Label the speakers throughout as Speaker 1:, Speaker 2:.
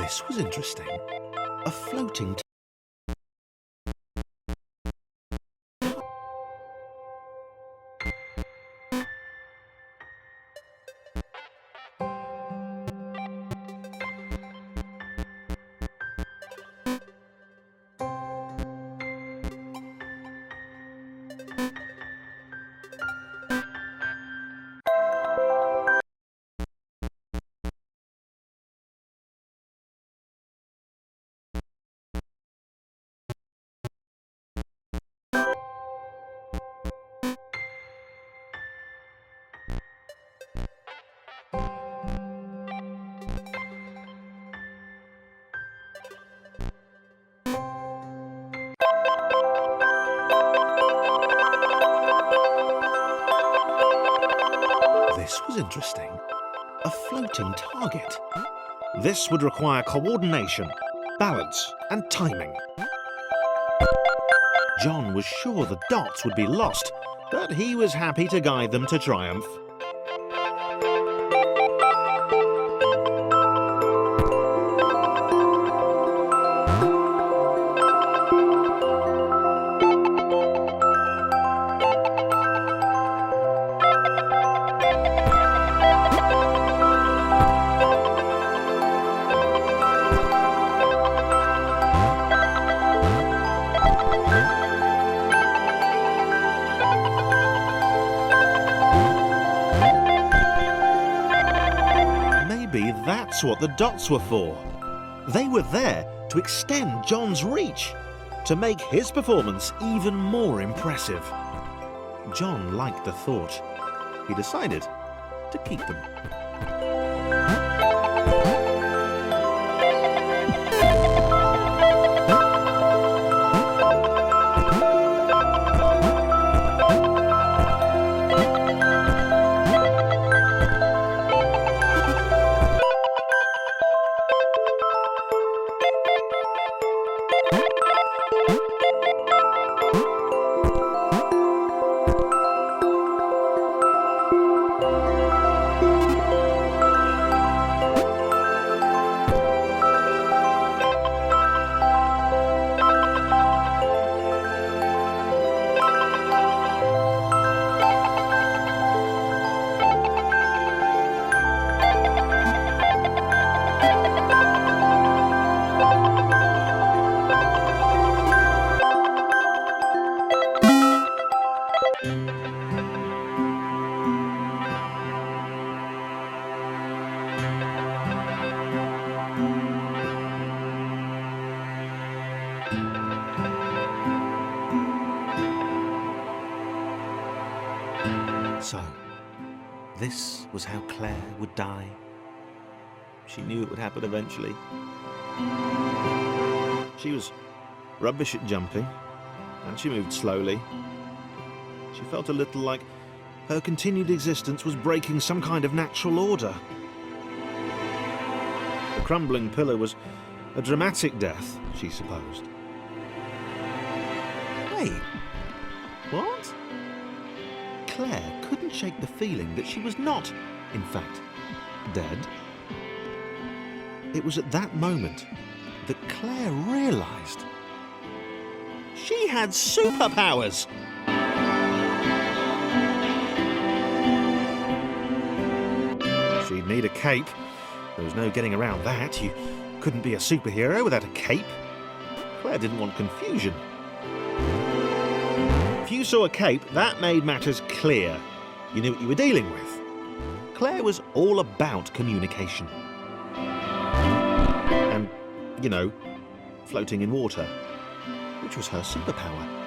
Speaker 1: This was interesting. A floating This was interesting. A floating target. This would require coordination, balance, and timing. John was sure the dots would be lost, but he was happy to guide them to triumph. Maybe that's what the dots were for. They were there to extend John's reach, to make his performance even more impressive. John liked the thought. He decided to keep them. So, this was how Claire would die. She knew it would happen eventually. She was rubbish at jumping, and she moved slowly. She felt a little like her continued existence was breaking some kind of natural order. The crumbling pillar was a dramatic death, she supposed. Wait, what? Claire couldn't shake the feeling that she was not, in fact, dead. It was at that moment that Claire realised she had superpowers. She'd need a cape. There was no getting around that. You couldn't be a superhero without a cape. Claire didn't want confusion. If you saw a cape, that made matters clear. You knew what you were dealing with. Claire was all about communication. And, you know, floating in water, which was her superpower.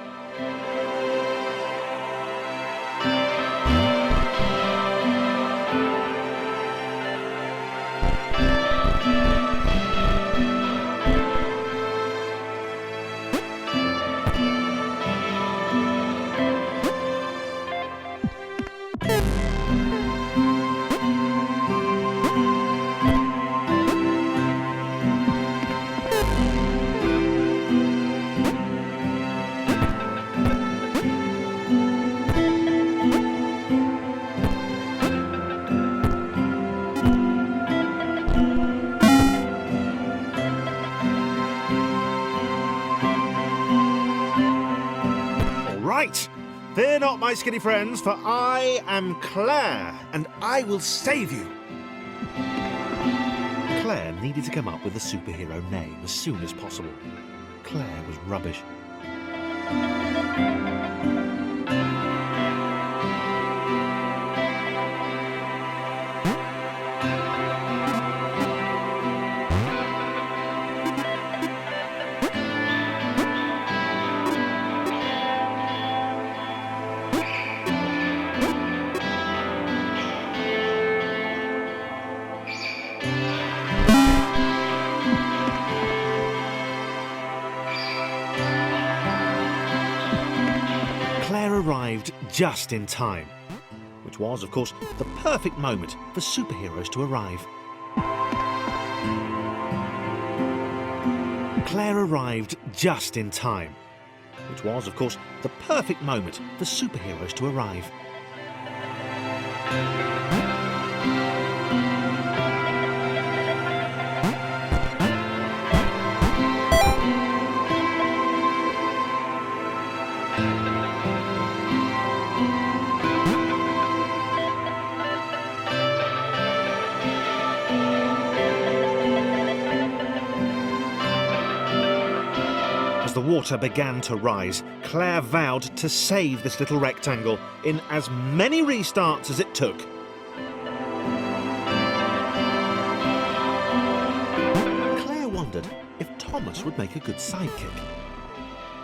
Speaker 1: right. Fear not, my skinny friends, for I am Claire, and I will save you. Claire needed to come up with a superhero name as soon as possible. Claire was rubbish. Claire arrived just in time, which was, of course, the perfect moment for superheroes to arrive. Claire arrived just in time, which was, of course, the perfect moment for superheroes to arrive. As the water began to rise, Claire vowed to save this little rectangle in as many restarts as it took. Claire wondered if Thomas would make a good sidekick.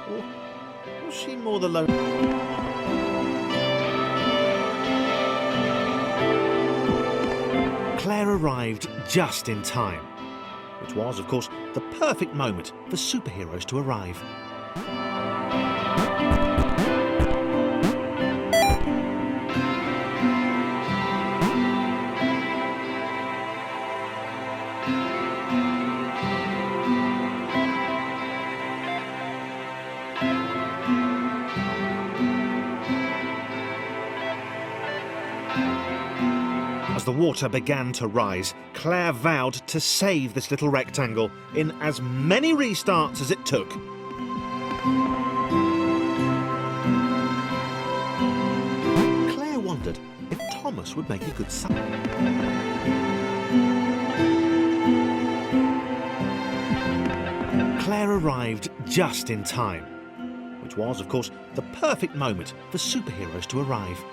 Speaker 1: Or was she more the lone... Claire arrived just in time, which was, of course, the perfect moment for superheroes to arrive. As the water began to rise, Claire vowed to save this little rectangle in as many restarts as it took. Claire wondered if Thomas would make a good son. Claire arrived just in time, which was, of course, the perfect moment for superheroes to arrive.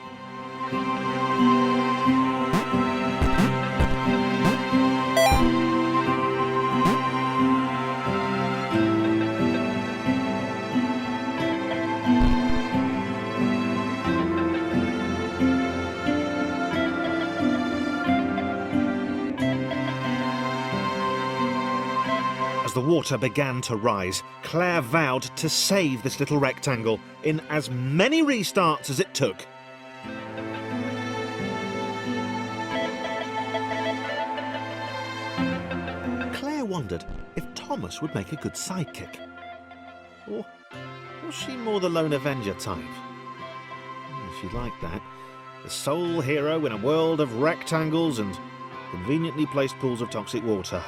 Speaker 1: As the water began to rise, Claire vowed to save this little rectangle in as many restarts as it took. Claire wondered if Thomas would make a good sidekick. Or was she more the lone Avenger type? She liked that. The sole hero in a world of rectangles and conveniently placed pools of toxic water.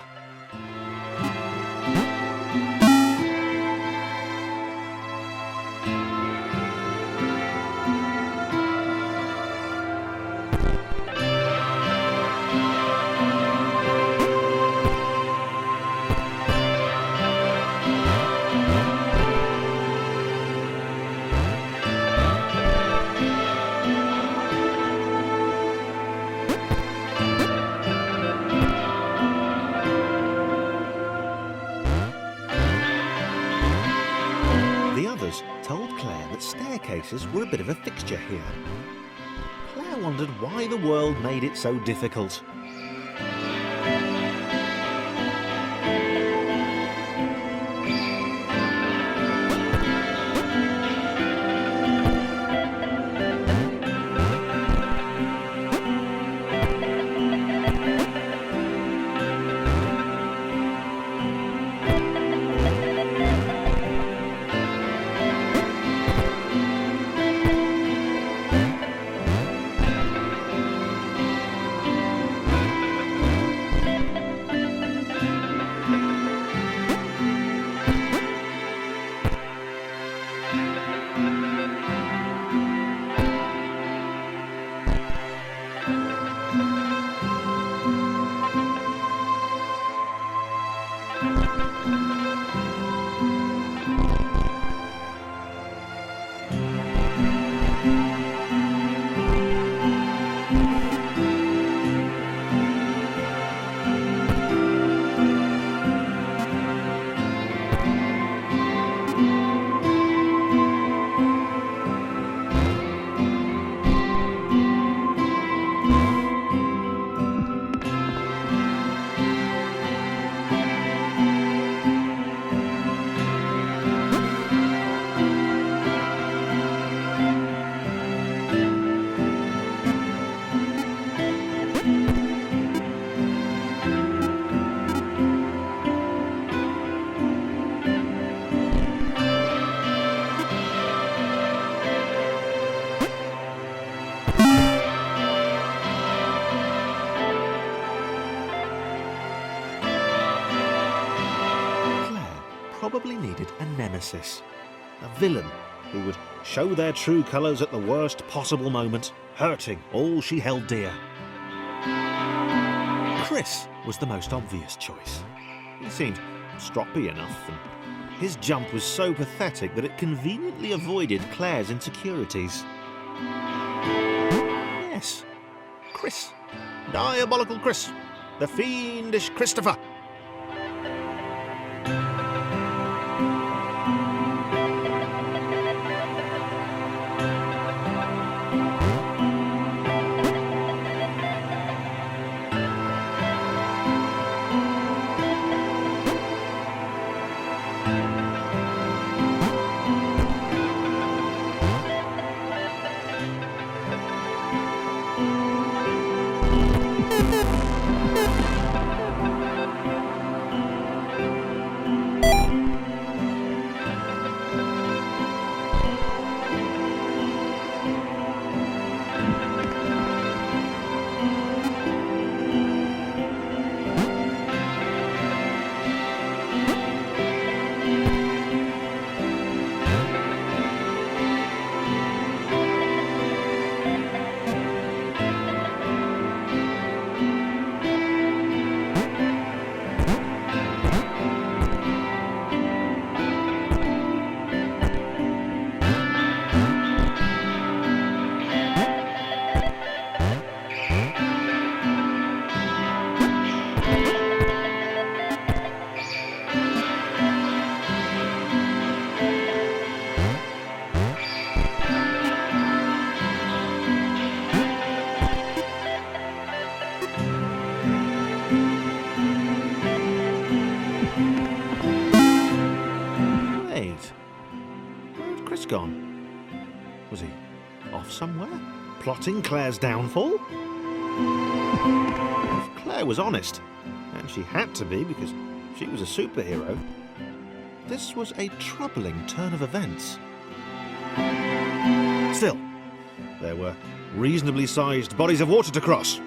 Speaker 1: Told Claire that staircases were a bit of a fixture here. Claire wondered why the world made it so difficult. probably needed a nemesis, a villain who would show their true colours at the worst possible moment, hurting all she held dear. Chris was the most obvious choice. He seemed stroppy enough, and his jump was so pathetic that it conveniently avoided Claire's insecurities. Yes, Chris. Diabolical Chris. The fiendish Christopher. Gone? Was he off somewhere, plotting Claire's downfall? If Claire was honest, and she had to be because she was a superhero, this was a troubling turn of events. Still, there were reasonably sized bodies of water to cross.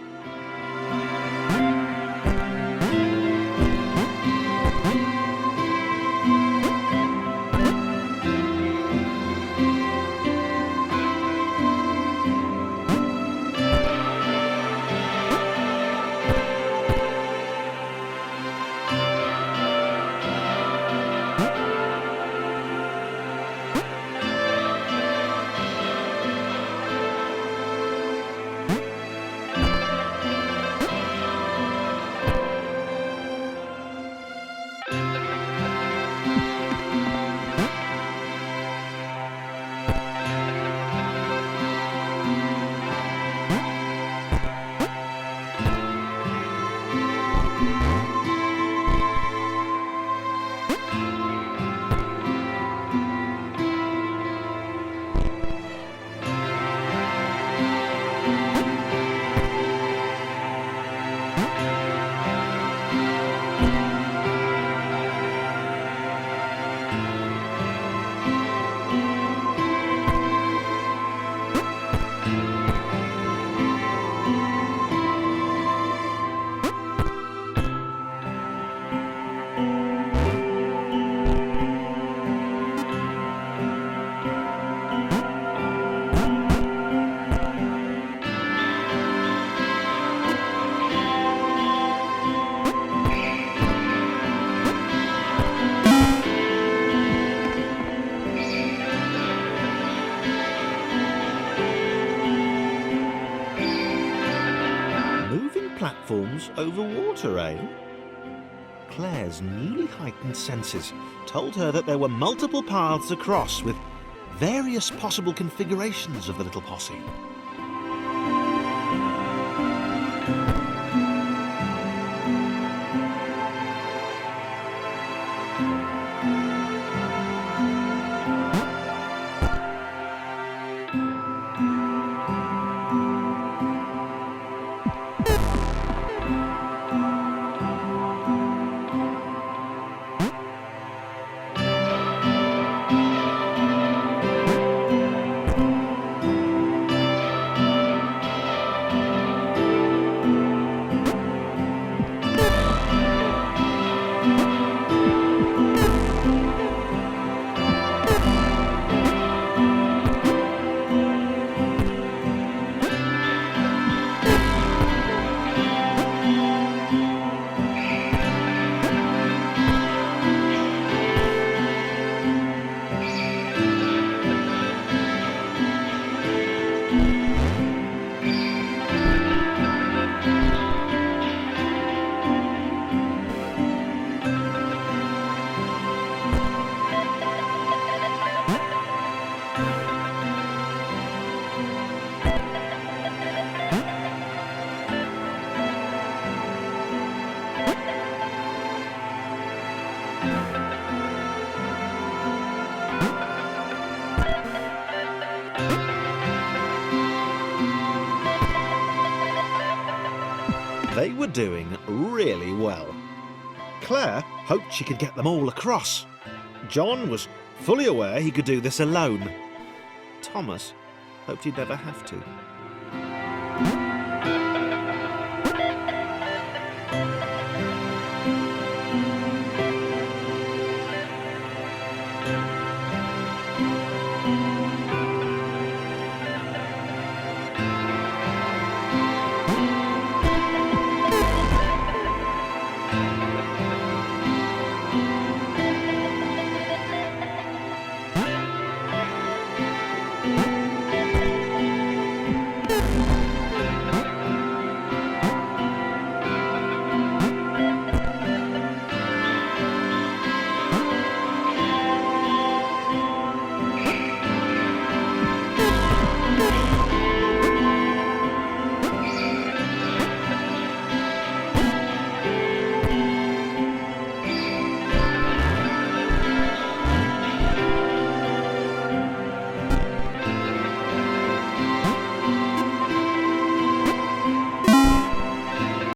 Speaker 1: Platforms over water, eh? Claire's newly heightened senses told her that there were multiple paths across with various possible configurations of the little posse. were doing really well. Claire hoped she could get them all across. John was fully aware he could do this alone. Thomas hoped he'd never have to.